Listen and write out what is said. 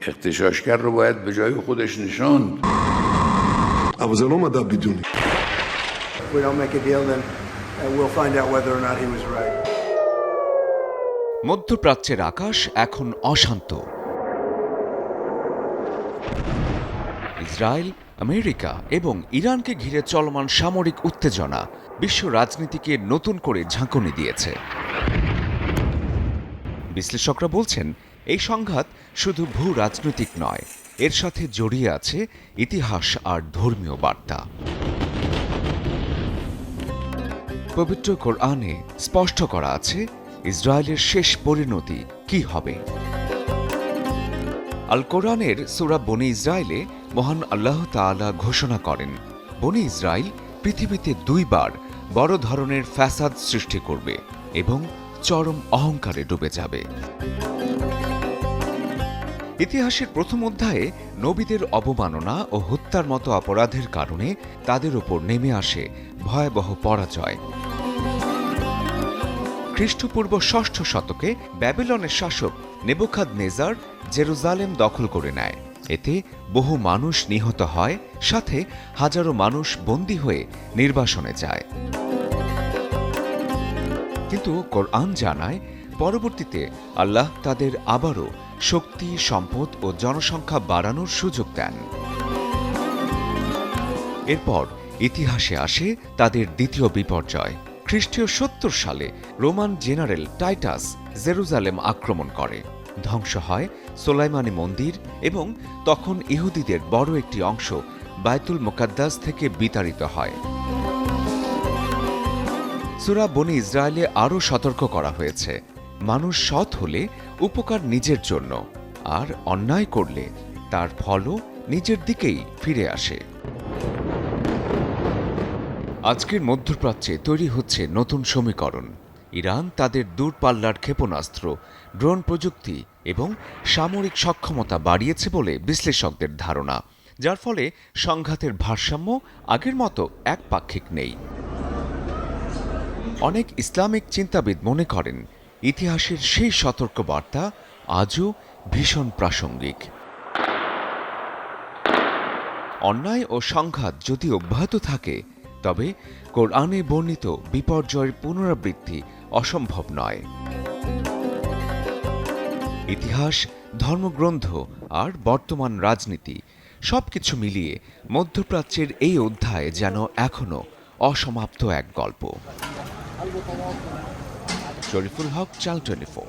اغتشاشگر رو باید به جای خودش نشاند. אבל זה לא מדע בדיוני. If we don't make a deal, then we'll find out whether or not he was right. মধ্যপ্রাচ্যের আকাশ এখন অশান্ত। Israel, America এবং ইরানকে ঘিরে চলমান সামরিক উত্তেজনা বিশ্ব রাজনীতিকে নতুন করে ঝাঁকুনি দিয়েছে। বিশ্লেষকরা বলছেন, এই সংঘাত শুধু ভূ রাজনৈতিক নয়, এর সাথে জড়িয়ে আছে ইতিহাস আর ধর্মীয় বার্তা। পবিত্র কোরআনে স্পষ্ট করা আছে ইসরায়েলের শেষ পরিণতি কি হবে। আল কোরআনের সূরা বনী ইসরায়েলে মহান আল্লাহ তাআলা ঘোষণা করেন, বনী ইসরায়েল পৃথিবীতে দুইবার বড় ধরনের ফ্যাসাদ সৃষ্টি করবে এবং চরম অহংকারে ডুবে যাবে। ইতিহাসের প্রথম অধ্যায়ে নবীদের অবমাননা ও হত্যার মতো অপরাধের কারণে তাদের উপর নেমে আসে ভয়াবহ পরাজয়। খ্রিস্টপূর্ব ৬ষ্ঠ শতকে ব্যাবিলনের শাসক নেবুখাদনেজার জেরুজালেম দখল করে নেয়। এতে বহু মানুষ নিহত হয়, সাথে হাজারো মানুষ বন্দী হয়ে নির্বাসনে যায়। কিন্তু কোরআন জানায়, পরবর্তীতে আল্লাহ তাদের আবারও শক্তি, সম্পদ ও জনসংখ্যা বাড়ানোর সুযোগ দেন। এরপর ইতিহাসে আসে তাদের দ্বিতীয় বিপর্যয়। খ্রিস্টীয় ৭০ সালে রোমান জেনারেল টাইটাস জেরুজালেম আক্রমণ করে। ধ্বংস হয় সোলাইমানি মন্দির এবং তখন ইহুদিদের বড় একটি অংশ বায়তুল মুকাদ্দাস থেকে বিতাড়িত হয়। সূরা বনী ইসরায়েলে আরও সতর্ক করা হয়েছে, মানুষ সৎ হলে উপকার নিজের জন্য, আর অন্যায় করলে তার ফলও নিজের দিকেই ফিরে আসে। আজকের মধ্যপ্রাচ্যে তৈরি হচ্ছে নতুন সমীকরণ। ইরান তাদের দূরপাল্লার ক্ষেপণাস্ত্র, ড্রোন প্রযুক্তি এবং সামরিক সক্ষমতা বাড়িয়েছে বলে বিশ্লেষকদের ধারণা, যার ফলে সংঘাতের ভারসাম্য আগের মতো একপাক্ষিক নেই। অনেক ইসলামিক চিন্তাবিদ মনে করেন, ইতিহাসের সেই সতর্কবার্তা আজও ভীষণ প্রাসঙ্গিক। অন্যায় ও সংঘাত যদি অব্যাহত থাকে, তবে কোরআনে বর্ণিত বিপর্যয়ের পুনরাবৃত্তি অসম্ভব নয়। ইতিহাস, ধর্মগ্রন্থ আর বর্তমান রাজনীতি সবকিছু মিলিয়ে মধ্যপ্রাচ্যের এই অধ্যায় যেন এখনো অসমাপ্ত এক গল্প। শরীফুল হক, চ্যানেল 24।